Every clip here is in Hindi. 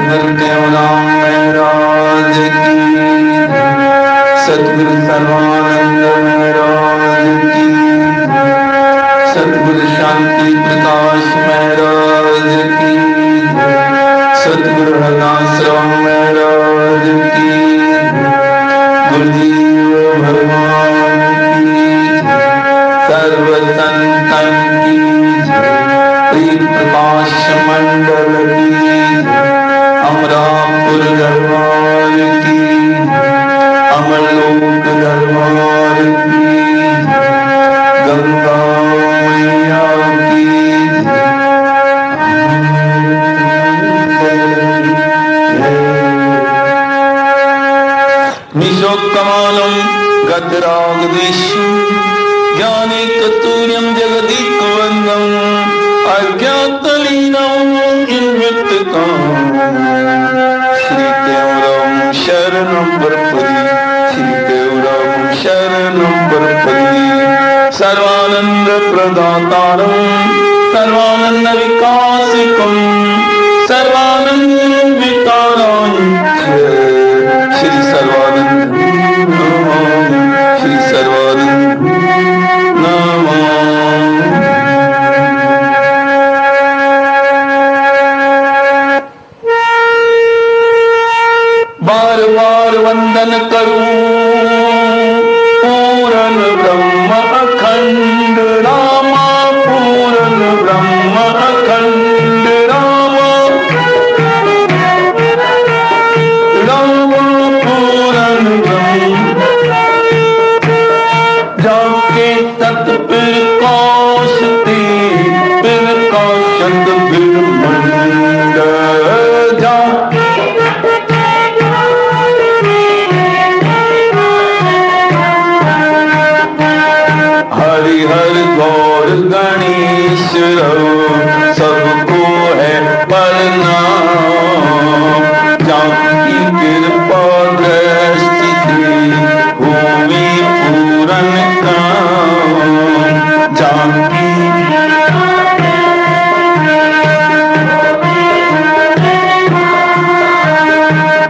सद्गुरुदेवराम महाराज की, सद्गुरु सर्वानंद महाराज की, सद्गुरु शांति प्रकाश महाराज की, सद्गुरु हरनाश्रम महाराज की, गुरुदेव भगवान की, सर्व संतन की, प्रेम प्रकाश मंडल की, अमरापुर दरबार की, अमरलोक दरबार की, गंगा मैया की, निशोकमानं गतरागदेशं ज्ञानेकतुर्यं जगदीकवन्दं अज्ञातलीनं इन्वृत्तकां श्रीदेवराम शरणं प्रपदि, श्रीदेवराम शरणं प्रपदि, सर्वानंद प्रदातारं सर्वानंद विकासिकं सर्वानंद विकारां श्री सर्वानंद श्री सर्वानंद नमः। बार बार वंदन करूं पूर्ण ब्रह्म अखंड रामा, पूर्ण ब्रह्म अखंड रामा, रामा पूर्ण ब्रह्म, जाके तत्प्रकाशते प्रकाशत ब्रह्मांड, जा हरिहर गौर गणेश सबको है प्रणाम, जाकी कृपा दृष्टि से हुए पूर्ण काम, जाकी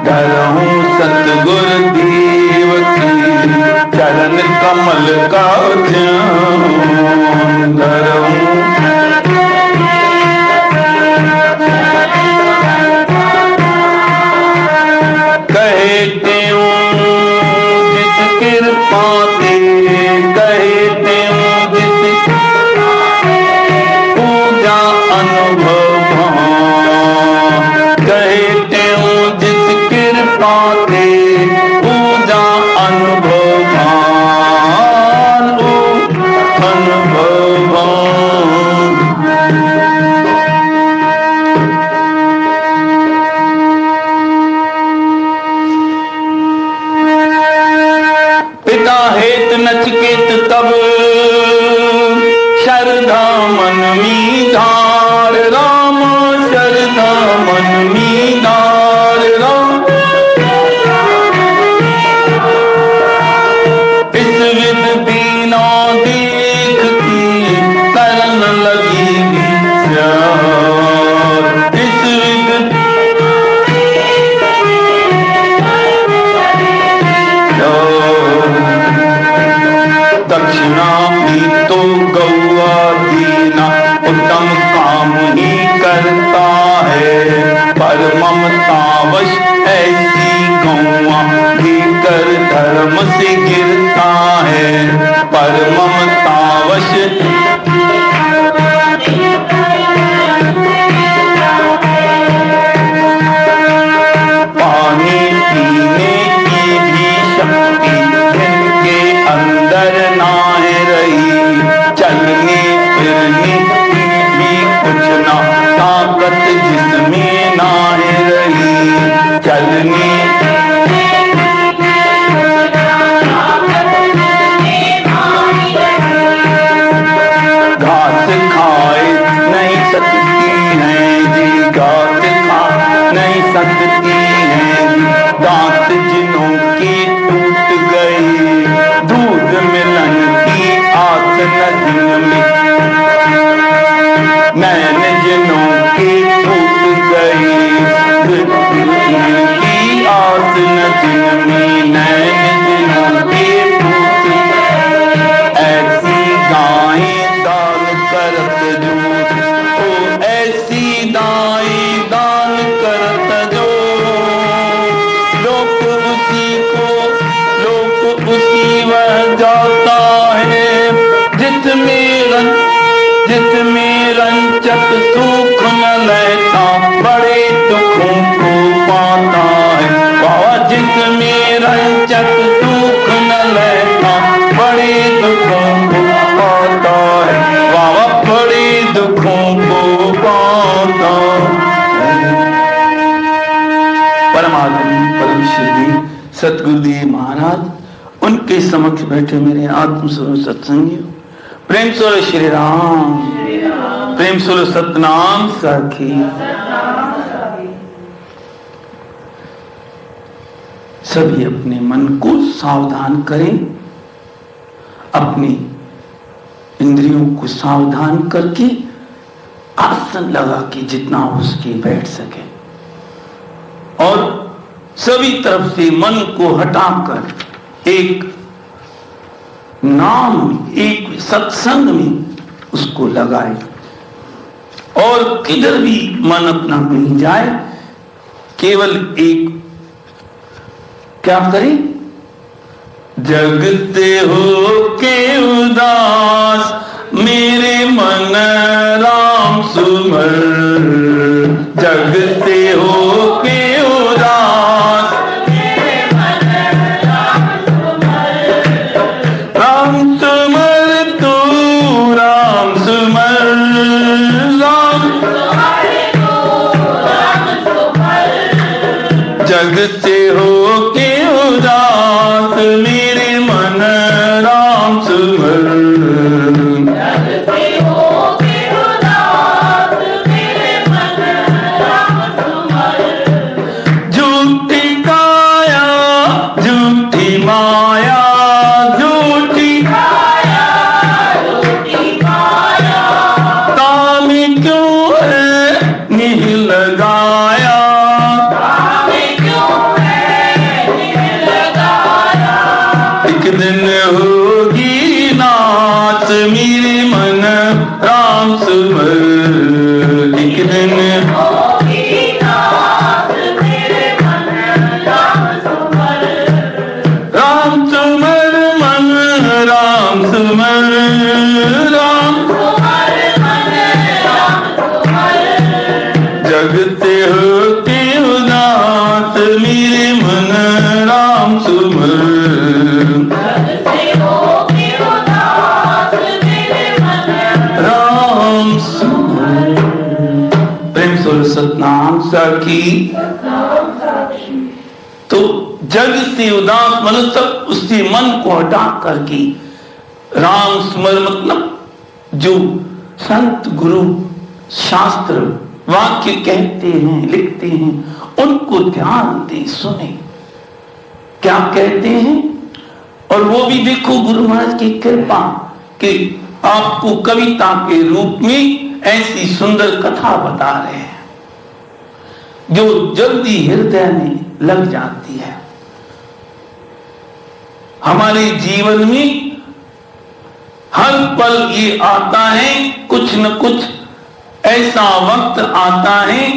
धरहूं सतगुरु देव की चरण कमल का ध्यान, धरहूं कहते हूँ जिस कृपा ते, कहते हूँ जिस पूजा अनुभव, कहते हूँ जिस कृपा ते पूजा अनुभव, पिता हेत नचिकेत तब शरधा मन मी धार राम, शरधा मन मी धार राम, इस विध दीना देखती करन लगी प्यार, इस विध दक्षिणा भी तो गौआ दीना उत्तम काम ही करता है, पर ममतावश ऐसी गौआ भी कर धर्म से गिरता है, पर ममतावश पानी पीने की भी शक्ति जिनके अंदर ना रही, चलने फिरने की भी कुछ ना ताकत जिसमें ना रही, चलने घास खाए नहीं सकती है जी, घास खा नहीं सकती है जी, दांत जिनों के टूट गए, दूध मिलन की आस नदी में, नैन जिनों के टूट गए, विश्वदेव सतगुरुदेव महाराज, उनके समक्ष बैठे मेरे आत्म स्वरूप सत्संगियों, प्रेम स्वरूप श्री राम, प्रेम स्वरूप सतनाम साखी। सभी अपने मन को सावधान करें, अपनी इंद्रियों को सावधान करके आसन लगा के जितना हो सके बैठ सके और सभी तरफ से मन को हटाकर एक नाम, एक सत्संग में उसको लगाए और किधर भी मन अपना कहीं जाए, केवल एक क्या करें, जगते हो के उदास मेरे मन राम सुमर, जगते हो के उदास मेरे मन राम सुमर, राम सुमर तू राम सुमर, राम जगते हो के उदास मेरे मन राम सुमर, जगते हो के उदास मेरे मन राम सुमर, झूठी काया झूठी माया, झूठी काया झूठी माया, तामी क्यों है निह लगाया, एक दिन होगी नाच मेरे मन राम सुमर, एक दिन होगी नाच मेरे मन राम सुमर, राम सुमर मन राम सुमर, राम सुमर मन राम सुमर, जगते हो के उदास मेरे मन राम सुमर, राम सुमर, प्रेम स्वरूप सतनाम साखी। तो जग से उदास मनुष्य उससे मन को हटा करके राम स्मर, मतलब जो संत गुरु शास्त्र वाक्य कहते हैं लिखते हैं उनको ध्यान दे, सुने क्या कहते हैं। और वो भी देखो गुरु महाराज की कृपा कि आपको कविता के रूप में ऐसी सुंदर कथा बता रहे हैं जो जल्दी हृदय में लग जाती है। हमारे जीवन में हर पल ये आता है, कुछ न कुछ ऐसा वक्त आता है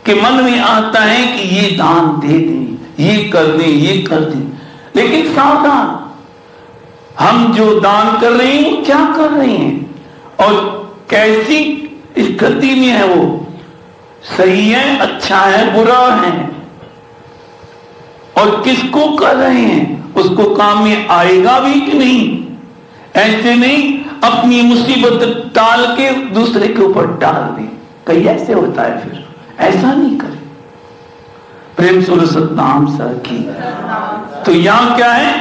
कि मन में आता है कि ये दान दे दें, ये कर दें, ये कर दें, लेकिन सावधान, हम जो दान कर रहे हैं वो क्या कर रहे हैं और कैसी स्थिति में है, वो सही है, अच्छा है, बुरा है, और किसको कर रहे हैं, उसको काम में आएगा भी कि नहीं। ऐसे नहीं अपनी मुसीबत टाल के दूसरे के ऊपर डाल दे, कहीं ऐसे होता है, फिर ऐसा नहीं करे। प्रेम स्वरूप सतनाम साखी। तो यहां क्या है,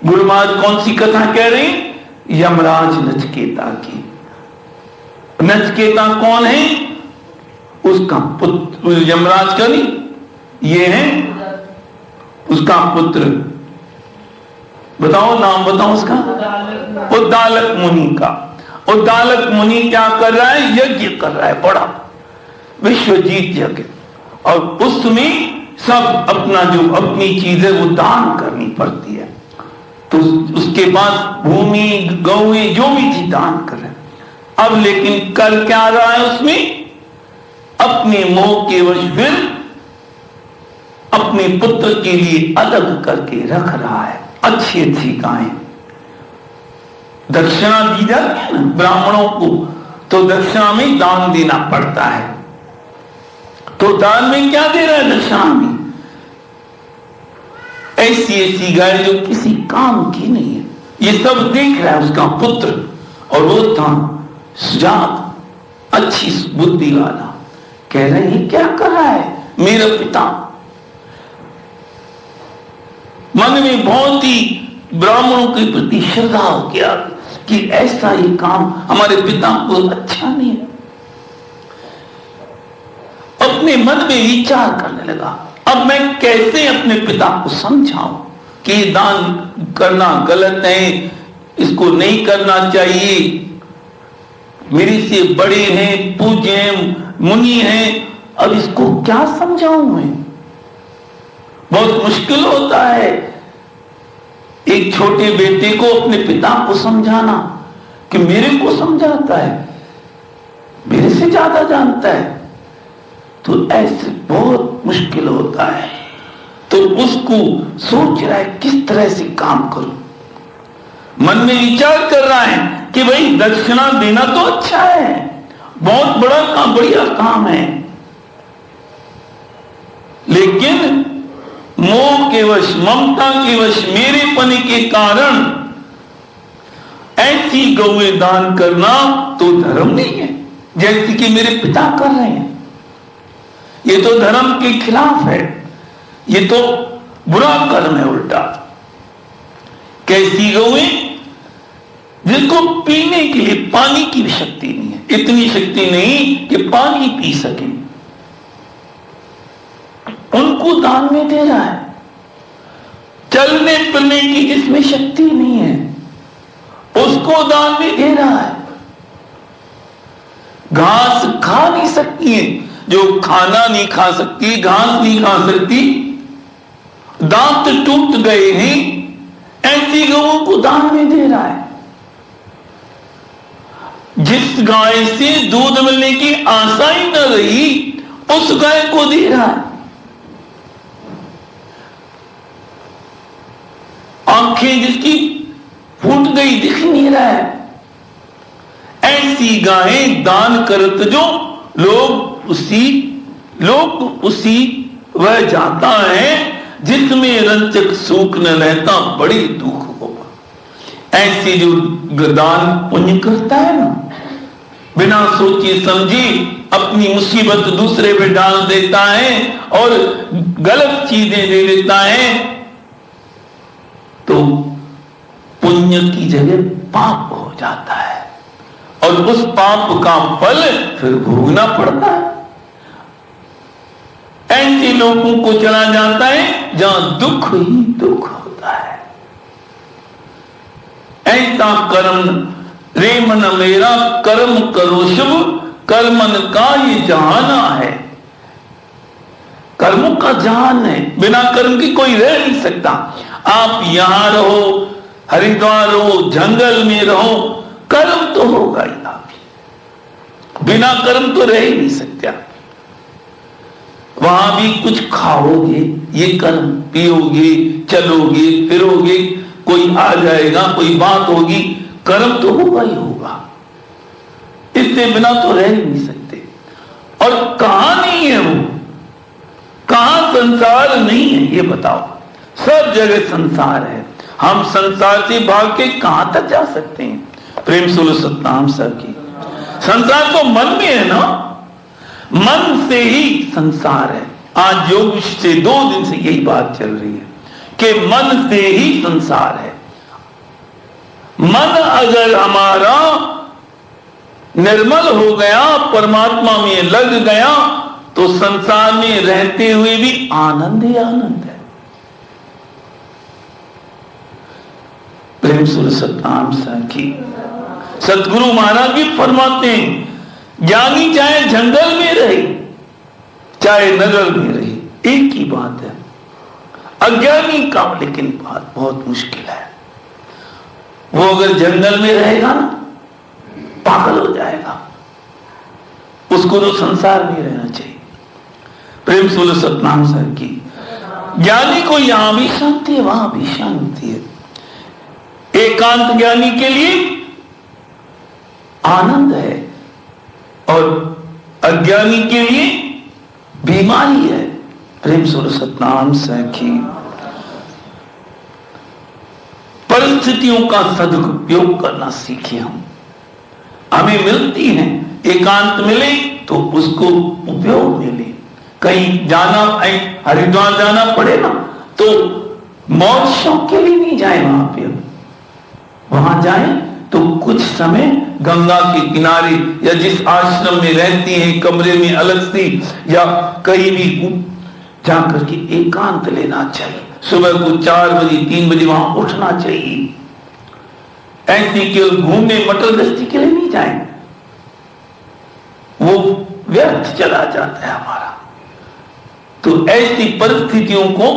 गुरु महाराज कौन सी कथा कह रहे हैं, यमराज नचकेता की। नचकेता कौन है, उसका पुत्र, यमराज का नहीं, ये है उसका पुत्र, बताओ नाम बताओ उसका, उद्दालक मुनि का। उद्दालक मुनि क्या कर रहा है, यज्ञ कर रहा है, बड़ा विश्वजीत यज्ञ, और उसमें सब अपना जो अपनी चीज है वो दान करनी पड़ती है। तो उसके बाद भूमि गौएं जो भी चीज दान कर रहे हैं। अब लेकिन कर क्या रहा है, उसमें अपने मोह के वश फिर अपने पुत्र के लिए अलग करके रख रहा है अच्छी अच्छी गायें। दक्षिणा दी जाती है ना ब्राह्मणों को, तो दक्षिणा में दान देना पड़ता है। तो दान में क्या दे रहा है, दक्षिणा में ऐसी ऐसी गाय जो किसी काम की नहीं है। ये सब देख रहा है उसका पुत्र, और वो था सुजात, अच्छी बुद्धि वाला। कह रहे हैं क्या कर रहा है, मेरा पिता। मन में बहुत ही ब्राह्मणों के प्रति श्रद्धा हो गया कि ऐसा ये काम हमारे पिता को अच्छा नहीं है। अपने मन में विचार करने लगा, अब मैं कैसे अपने पिता को समझाऊं कि दान करना गलत है, इसको नहीं करना चाहिए, मेरे से बड़े हैं, पूज्य हैं, मुनि हैं, अब इसको क्या समझाऊं मैं। बहुत मुश्किल होता है एक छोटे बेटे को अपने पिता को समझाना कि मेरे को समझाता है, मेरे से ज्यादा जानता है, तो ऐसे बहुत मुश्किल होता है। तो उसको सोच रहा है किस तरह से काम करूं, मन में विचार कर रहा है कि भाई दक्षिणा देना तो अच्छा है, बहुत बड़ा काम, बढ़िया काम है, लेकिन मोह के वश, ममता के वश, मेरेपन के कारण ऐसी गौएं दान करना तो धर्म नहीं है जैसे कि मेरे पिता कर रहे हैं। ये तो धर्म के खिलाफ है, ये तो बुरा कर्म है उल्टा। कैसी गौएं? जिनको पीने के लिए पानी की भी शक्ति नहीं है, इतनी शक्ति नहीं कि पानी पी सके, उनको दान में दे रहा है। चलने फिरने की जिसमें शक्ति नहीं है उसको दान में दे रहा है। घास खा नहीं सकती है, जो खाना नहीं खा सकती, घास नहीं खा सकती, दांत टूट गए हैं, ऐसी गौओं को दान में दे रहा है। जिस गाय से दूध मिलने की आशा ही न रही उस गाय को दे रहा है। आंखें जिसकी फूट गई, दिख नहीं रहा है, ऐसी गायें दान करत जो लोग उसी वह जाता है जिसमें रंचक सूख न रहता, बड़ी दुख होगा। ऐसी जो दान पुण्य करता है ना, बिना सोचे समझी अपनी मुसीबत दूसरे पे डाल देता है और गलत चीजें दे देता है, तो पुण्य की जगह पाप हो जाता है और उस पाप का फल फिर भोगना पड़ता है। ऐसे लोगों को चला जाता है जहां दुख ही दुख होता है। ऐसा कर्म रे मन मेरा, कर्म करो शुभ, कर्मन का ये जहाना है। कर्मों का जहान है, बिना कर्म की कोई रह नहीं सकता। आप यहां रहो, हरिद्वार रहो, जंगल में रहो, कर्म तो होगा ही। आप बिना कर्म तो रह ही नहीं सकते। वहां भी कुछ खाओगे, ये कर्म, पियोगे, चलोगे, फिरोगे, कोई आ जाएगा, कोई बात होगी, कर्म तो होगा ही होगा। इससे बिना तो रह ही नहीं सकते। और कहां नहीं है वो, कहां संसार नहीं है, ये बताओ। सब जगह संसार है। हम संसार से भाग के कहां तक जा सकते हैं? प्रेम सुलो सतनाम सर की। संसार तो मन में है ना, मन से ही संसार है। आज योग से 2 दिन से यही बात चल रही है कि मन से ही संसार है। मन अगर हमारा निर्मल हो गया, परमात्मा में लग गया, तो संसार में रहते हुए भी आनंद ही आनंद है। प्रेम सुर सतनाम की सतगुरु महाराज भी फरमाते हैं, ज्ञानी चाहे जंगल में रहे चाहे नगर में रहे, एक ही बात है। अज्ञानी का लेकिन बात बहुत मुश्किल है। वो अगर जंगल में रहेगा ना, पागल हो जाएगा। उसको तो संसार में रहना चाहिए। प्रेम सुल सतनाम सर की। ज्ञानी को यहां भी शांति है, वहां भी शांति है। एकांत ज्ञानी के लिए आनंद है और अज्ञानी के लिए बीमारी है। प्रेम सुर सतनाम सर की। परिस्थितियों का सदुपयोग करना सीखे हम। हमें मिलती है, एकांत मिले तो उसको उपयोग मिले, कहीं जाना, हरिद्वार जाना पड़े ना, तो मौज शौक के लिए नहीं जाए वहां पे। वहां जाए तो कुछ समय गंगा के किनारे या जिस आश्रम में रहती हैं कमरे में अलग से या कहीं भी जाकर के एकांत लेना चाहिए। सुबह को 4 बजे 3 बजे वहां उठना चाहिए। ऐसी केवल घूमने मटर गश्ती के लिए नहीं जाए, वो व्यर्थ चला जाता है हमारा। तो ऐसी परिस्थितियों को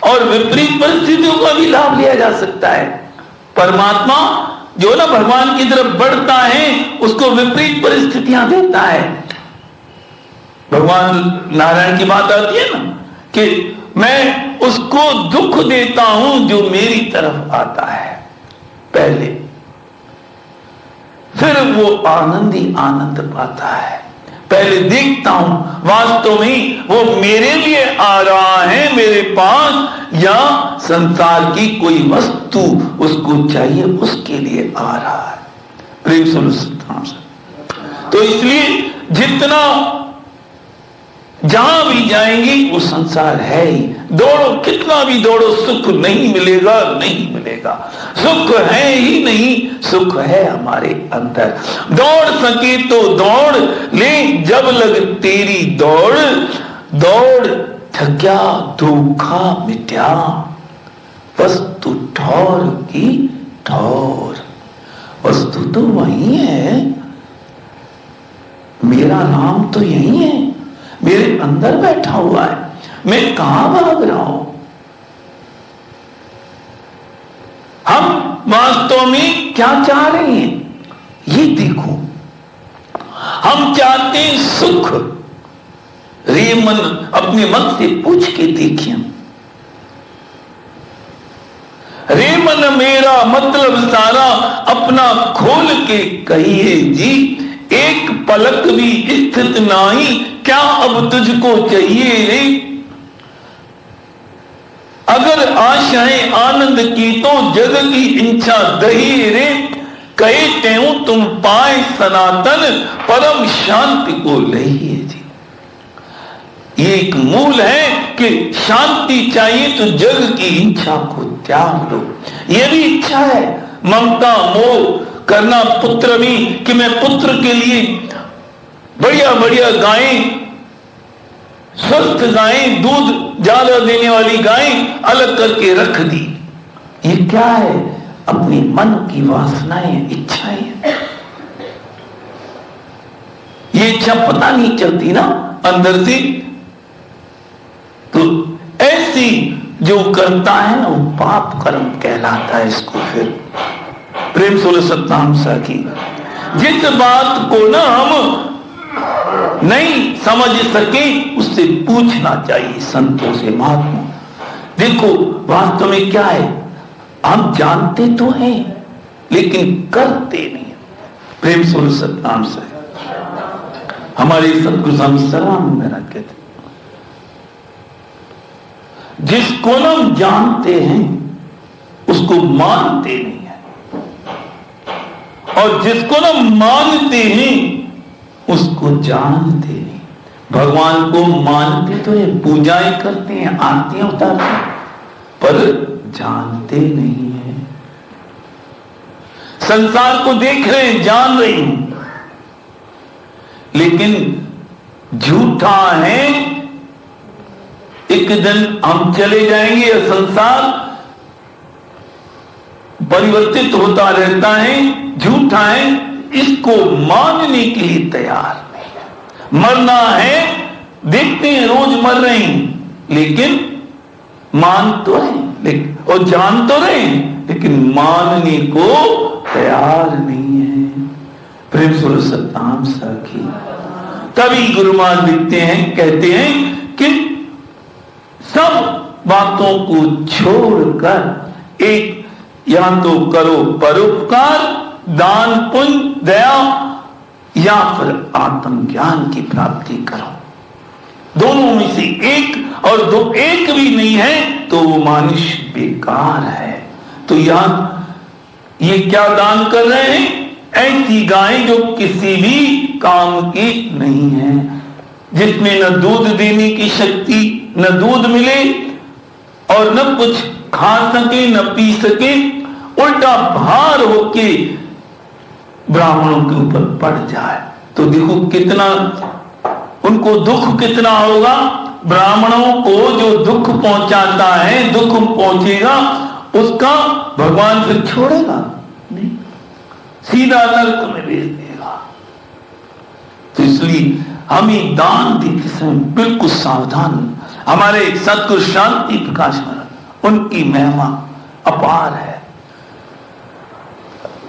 और विपरीत परिस्थितियों का भी लाभ लिया जा सकता है। परमात्मा जो ना भगवान की तरफ बढ़ता है उसको विपरीत परिस्थितियां देता है। भगवान नारायण की बात आती है ना कि मैं उसको दुख देता हूं जो मेरी तरफ आता है पहले, फिर वो आनंद ही आनंद पाता है। पहले देखता हूं वास्तव में वो मेरे लिए आ रहा है मेरे पास, या संसार की कोई वस्तु उसको चाहिए उसके लिए आ रहा है। प्रेम सुनो। तो इसलिए जितना जहां भी जाएंगे वो संसार है ही। दौड़ो कितना भी दौड़ो सुख नहीं मिलेगा, नहीं मिलेगा। सुख है ही नहीं, सुख है हमारे अंदर। दौड़ सके तो दौड़ ले, जब लग तेरी दौड़, दौड़ थक्या धोखा मिट्या, वस्तु ठौर की ठौर। वस्तु तो वही है, मेरा नाम तो यही है, मेरे अंदर बैठा हुआ है, मैं कहां भाग रहा हूं। हम वास्तव में क्या चाह रहे हैं ये देखो। हम चाहते हैं सुख। रे मन, अपने मन से पूछ के देखिए। रे मन मेरा मतलब सारा अपना खोल के कहिए जी, एक पलक भी स्थित नहीं, क्या अब तुझको चाहिए रे। अगर आशाएं आनंद की तो जग की इच्छा दही रे, कहे तेऊ तुम पाए सनातन परम शांति को लहिए जी। ये एक मूल है कि शांति चाहिए तो जग की इच्छा को त्याग दो। ये भी इच्छा है, ममता मोह करना पुत्र भी, कि मैं पुत्र के लिए बढ़िया बढ़िया गायें, स्वस्थ गायें, दूध ज्यादा देने वाली गायें अलग करके रख दी। ये क्या है? अपनी मन की वासनाएं, इच्छाएं। ये इच्छा पता नहीं चलती ना अंदर से। तो ऐसी जो करता है ना वो पाप कर्म कहलाता है इसको। फिर प्रेम 16 की जिस बात को ना हम नहीं समझ सके उससे पूछना चाहिए संतों से, महात्मा। देखो वास्तव में क्या है, हम जानते तो हैं लेकिन करते नहीं। प्रेम 16 से हमारे सतगुरु स्वामी सर्वानंद महाराज कहते, जिसको हम जानते हैं उसको मानते नहीं है, और जिसको ना मानते हैं उसको जानते नहीं। भगवान को मानते तो है, पूजाएं करते हैं, आरतियां उतारते हैं, पर जानते नहीं है। संसार को देख रहे हैं, जान रहे हैं, लेकिन झूठा है। एक दिन हम चले जाएंगे, यह संसार परिवर्तित होता रहता है, झूठा है, इसको मानने के लिए तैयार नहीं। मरना है, देखते हैं रोज मर रहे हैं, लेकिन मान तो रहे लेकिन, और जान तो रहे लेकिन मानने को तैयार नहीं है। प्रेम 16 सखी। तभी गुरु महाराज लिखते हैं, कहते हैं कि सब बातों को छोड़कर एक या तो करो परोपकार, दान पुण्य दया, या फिर आत्मज्ञान की प्राप्ति करो। दोनों में से एक, और दो एक भी नहीं है तो वो मनुष्य बेकार है। तो यहां ये क्या दान कर रहे हैं? ऐसी गायें जो किसी भी काम की नहीं है, जिसमें न दूध देने की शक्ति, न दूध मिले और न कुछ खा सके न पी सके, उल्टा भार होके ब्राह्मणों के ऊपर पड़ जाए, तो देखो कितना उनको दुख कितना होगा। ब्राह्मणों को जो दुख पहुंचाता है, दुख पहुंचेगा, उसका भगवान फिर छोड़ेगा नहीं, सीधा नरक में भेज देगा। तो इसलिए हमें दान देते समय बिल्कुल सावधान। हमारे सतगुरु शांति प्रकाश महाराज, उनकी महिमा अपार है।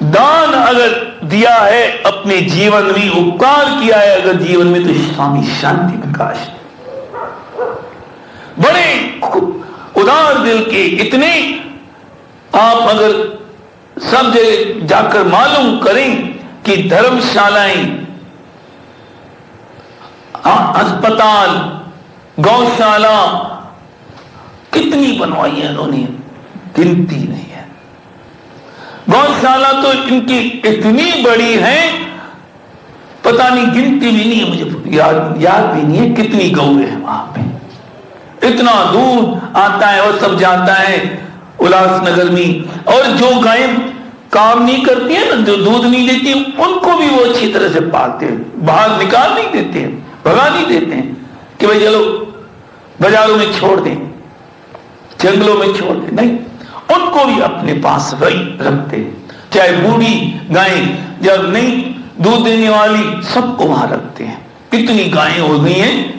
दान अगर दिया है, अपने जीवन में उपकार किया है अगर जीवन में, तो स्वामी शांति प्रकाश बड़े उदार दिल के, इतने आप अगर सब जगह जाकर मालूम करें कि धर्मशालाएं, अस्पताल, गौशाला कितनी बनवाई है उन्होंने, गिनती नहीं है। गौशाला तो इनकी इतनी बड़ी है, पता नहीं, गिनती भी नहीं है, मुझे याद भी नहीं है कितनी गौ है वहां पे। इतना दूध आता है और सब जाता है उल्लासनगर में। और जो गायें काम नहीं करती है ना, जो दूध नहीं देती, उनको भी वो अच्छी तरह से पालते हैं, बाहर निकाल नहीं देते हैं, भगा नहीं देते हैं कि भाई चलो बाजारों में छोड़ दें, जंगलों में छोड़ दें, नहीं, उनको भी अपने पास रखते हैं। चाहे बूढ़ी गायें, जब नहीं दूध देने वाली, सबको वहां रखते हैं। कितनी गायें हो गई हैं,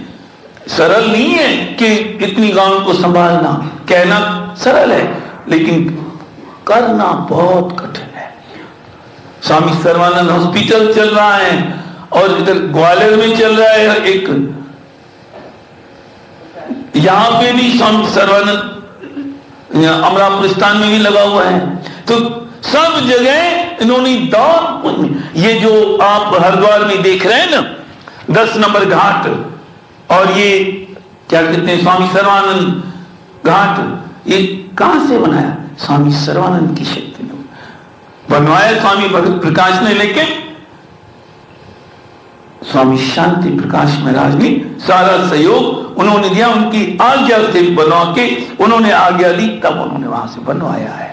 सरल नहीं है कि इतनी गायों को संभालना, कहना सरल है लेकिन करना बहुत कठिन है। स्वामी सर्वानंद हॉस्पिटल चल रहा है और इधर ग्वालियर में चल रहा है एक, यहां पे भी स्वामी सर्वानंद अमरापुर स्थान में भी लगा हुआ है। तो सब जगह इन्होंने दान पुण्य, ये जो आप हरिद्वार में देख रहे हैं ना 10 नंबर घाट, और ये क्या कहते हैं स्वामी सर्वानंद घाट, ये कहां से बनाया? स्वामी सर्वानंद की शक्ति ने बनवाया, स्वामी भगत प्रकाश ने, लेकिन स्वामी शांति प्रकाश महाराज ने सारा सहयोग उन्होंने दिया, उनकी आज्ञा से बनवा के उन्होंने आज्ञा दी, तब उन्होंने वहां से बनवाया है।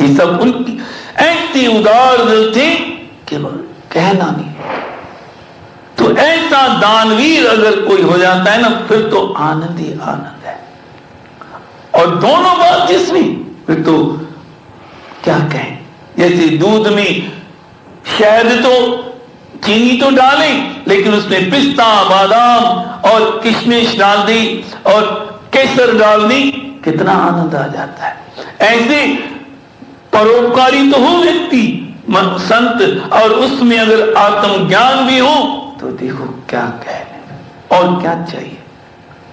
ये सब उनकी ऐसे उदार दिल थे केवल कहना नहीं। तो ऐसा दानवीर अगर कोई हो जाता है ना, फिर तो आनंद ही आनंद है। और दोनों बात जिसमें, फिर तो क्या कहें, जैसे दूध में शहद तो, चीनी तो डालें, लेकिन उसमें पिस्ता, बादाम और किशमिश डाल दी और केसर डाल दी, कितना आनंद आ जाता है। ऐसे परोपकारी तो हो व्यक्ति संत, और उसमें अगर आत्मज्ञान भी हो तो देखो क्या कहने, और क्या चाहिए,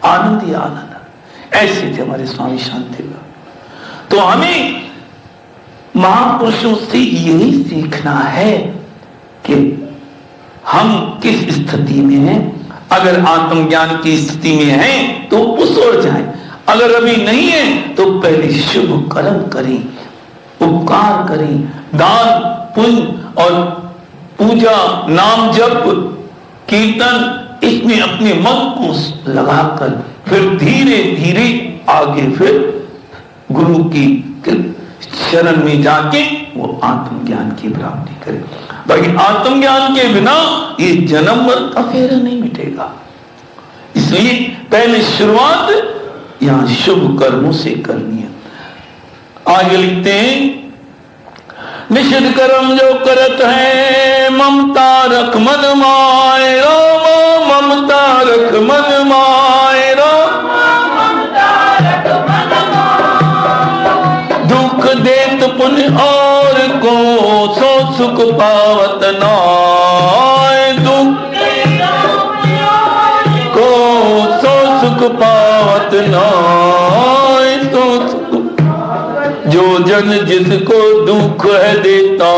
आनंद ही आनंद। ऐसे थे हमारे स्वामी शांति। तो हमें महापुरुषों से यही सीखना है कि हम किस स्थिति में हैं। अगर आत्मज्ञान की स्थिति में हैं तो उस ओर जाएं, अगर अभी नहीं है तो पहले शुभ कर्म करें, उपकार करें, दान पुण्य और पूजा, नाम जप, कीर्तन, इसमें अपने मन को लगाकर फिर धीरे धीरे आगे फिर गुरु की शरण में जाके वो आत्मज्ञान की प्राप्ति करे। बाकी आत्मज्ञान के बिना ये जन्म मरण का फेरा नहीं मिटेगा। इसलिए पहले शुरुआत यहां शुभ कर्मों से करनी है। आगे लिखते हैं, निषिद्ध कर्म जो करत है, ममता रख मन माए राम, ममता रख मन माए राम, दुख देत पुण्य और को सो सुख पावत नाय, दुख को सो सुख पावत नाय, तो जो भगवान जिसको दुख है देता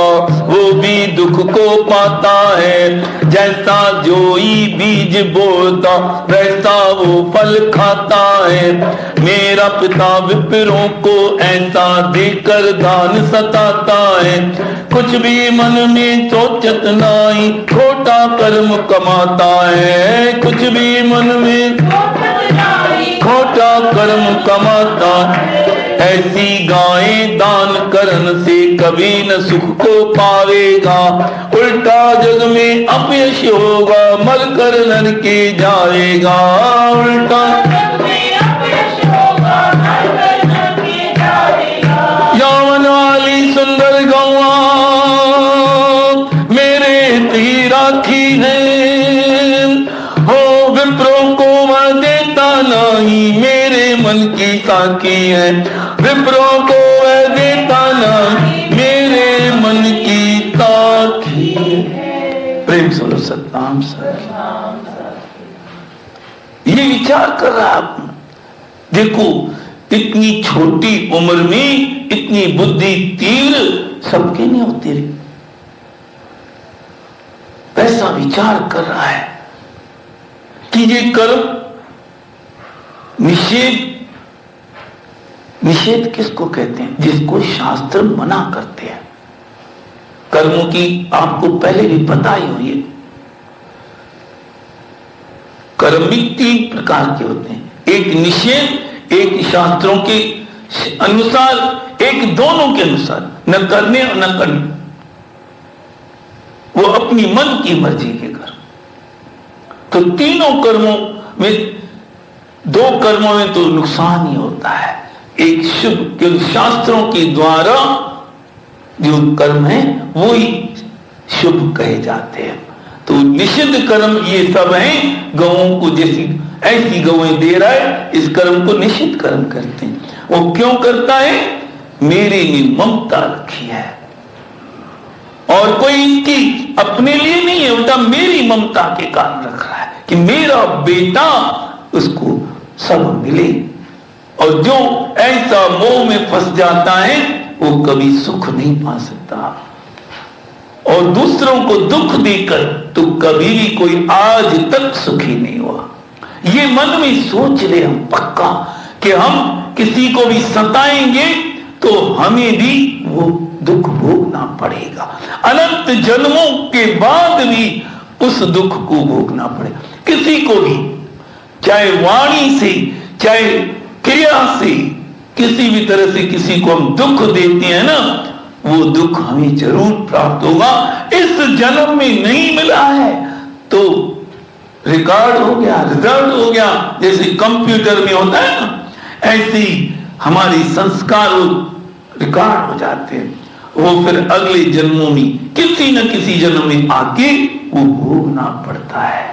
वो भी दुख को पाता है। जैसा जोई बीज बोता वैसा वो फल खाता है। मेरा पिता विप्रों को ऐसा देकर दान सताता है। कुछ भी मन में सोचत नाई खोटा कर्म कमाता है। कुछ भी मन में खोटा कर्म कमाता है। ऐसी गायें दान करन से कभी न सुख को पावेगा। उल्टा जग में अपयश होगा मर कर नरके जाएगा। उल्टा यौवन वाली सुंदर गौआ मेरे ही राखी है। हो विप्रों को वह देता नहीं मेरे मन की साखी है। विप्रों को वह देता नहीं मेरे मन की साखी है। प्रेम सुनो सतनाम सर, ये विचार कर रहा है। देखो इतनी छोटी उम्र में इतनी बुद्धि तीव्र सबके नहीं होती रही। ऐसा विचार कर रहा है कि ये कर्म निषेध किसको कहते हैं? जिसको शास्त्र मना करते हैं। कर्मों की आपको पहले भी पता ही हुई है। कर्म भी 3 प्रकार के होते हैं, एक निषेध, एक शास्त्रों के अनुसार, एक दोनों के अनुसार, न करने और न करने। वो अपनी मन की मर्जी के कर्म। तो तीनों कर्मों में, 2 कर्मों में तो नुकसान ही होता है। एक शुभ, क्योंकि शास्त्रों के द्वारा जो कर्म है वो ही शुभ कहे जाते हैं। तो निषिद्ध कर्म ये सब हैं। गौओं को जैसी ऐसी गौएं दे रहा है, इस कर्म को निषिद्ध कर्म करते हैं। वो क्यों करता है? मेरे में ममता रखी है और कोई इसकी अपने लिए नहीं है, उल्टा मेरी ममता के कारण रख रहा है कि मेरा बेटा उसको सब मिले। और जो ऐसा मोह में फंस जाता है वो कभी सुख नहीं पा सकता। और दूसरों को दुख देकर तो कभी भी कोई आज तक सुखी नहीं हुआ। ये मन में सोच ले हम पक्का कि हम किसी को भी सताएंगे तो हमें भी वो दुख भोगना पड़ेगा। अनंत जन्मों के बाद भी उस दुख को भोगना पड़ेगा। किसी को भी, चाहे वाणी से चाहे क्रिया से, किसी भी तरह से किसी को हम दुख देते हैं ना, वो दुख हमें जरूर प्राप्त होगा। इस जन्म में नहीं मिला है तो रिकॉर्ड हो गया, रिजल्ट हो गया। जैसे कंप्यूटर में होता है ना, ऐसे हमारे संस्कार रिकॉर्ड हो जाते हैं। वो फिर अगले जन्मों में किसी न किसी जन्म में आके वो भोगना पड़ता है।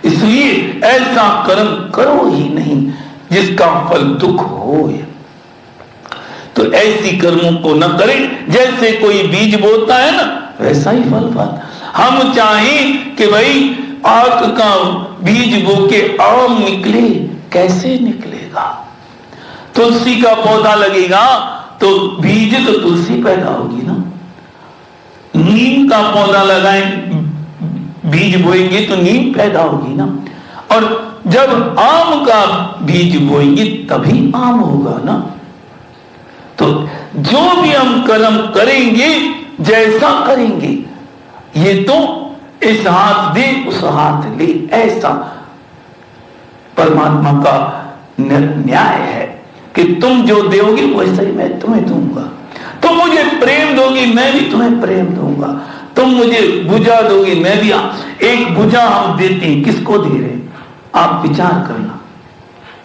इसलिए ऐसा कर्म करो ही नहीं जिसका फल दुख हो। तो ऐसी कर्मों को न करें। जैसे कोई बीज बोता है ना, वैसा ही फल पाता। हम चाहें कि भाई आक का बीज बो के आम निकले, कैसे निकलेगा? तुलसी का पौधा लगेगा तो बीज तो तुलसी पैदा होगी ना। नीम का पौधा लगाएं, बीज बोएंगे तो नीम पैदा होगी ना। और जब आम का बीज बोएंगे तभी आम होगा ना। तो जो भी हम कर्म करेंगे, जैसा करेंगे, ये तो इस हाथ दे उस हाथ ले, ऐसा परमात्मा का न्याय है कि तुम जो दोगे वैसा ही मैं तुम्हें दूंगा। तुम मुझे प्रेम दोगी, मैं भी तुम्हें प्रेम दूंगा। तुम मुझे भुजा दोगी, मैं भी। एक भुजा हम देते हैं, किसको दे रहे हैं? आप विचार करना।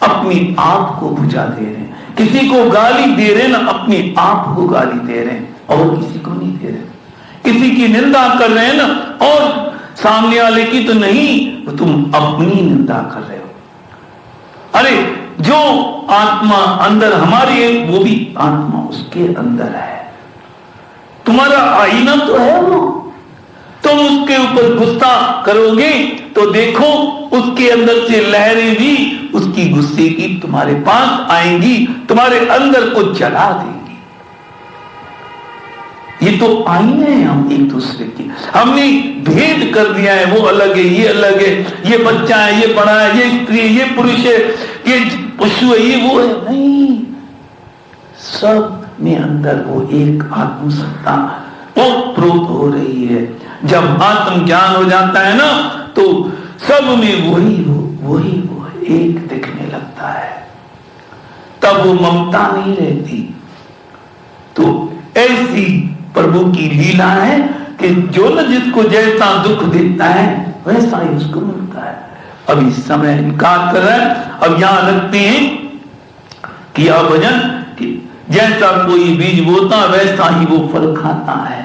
अपनी आप को भुजा दे रहे हैं। किसी को गाली दे रहे हैं ना, अपनी आप को गाली दे रहे हैं, और किसी को नहीं दे रहे। किसी की निंदा कर रहे हैं ना, और सामने वाले की तो नहीं, तुम अपनी निंदा कर रहे हो। अरे जो आत्मा अंदर हमारी है, वो भी आत्मा उसके अंदर है। तुम्हारा आईना तो है वो। तुम उसके ऊपर गुस्सा करोगे तो देखो उसके अंदर से लहरें भी उसकी गुस्से की तुम्हारे पास आएंगी, तुम्हारे अंदर को जला देंगी। ये तो आईने हैं हम एक दूसरे की। हमने भेद कर दिया है, वो अलग है, ये अलग है, ये बच्चा है, ये बड़ा है, ये स्त्री है, ये पुरुष है, ये पशु है, ये वो है। नहीं, सब में अंदर वो एक आत्मसत्ता ओतप्रोत हो रही है। जब आत्म ज्ञान हो जाता है ना, तो सब में वही एक दिखने लगता है। तब वो ममता नहीं रहती। तो ऐसी प्रभु की लीला है कि जो न जिसको जैसा दुख देता है वैसा ही उसको मिलता है। अब इस समय इनकार कर रहा है। अब यहां रखते हैं किया भजन कि जैसा कोई बीज बोता वैसा ही वो फल खाता है।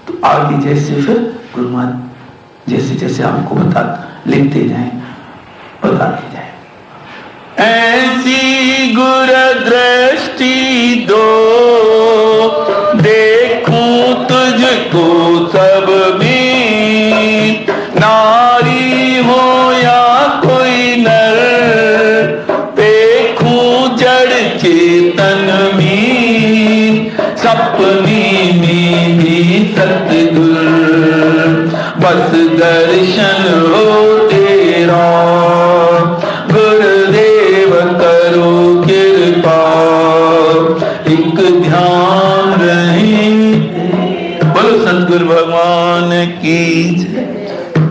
तो आगे जैसे फिर गुरु महाराज जैसे जैसे आपको लिखते जाए, बताते जाए। ऐसी गुर दृष्टि दो, देखूं तुझको सब में, नारी हो या कोई नर, देखूं जड़ चेतन में, सपने में भी सतगुर, बस दर्शन हो तेरा, गुरुदेव करो कृपा, एक ध्यान रहे। बोलो सतगुरु भगवान की जय।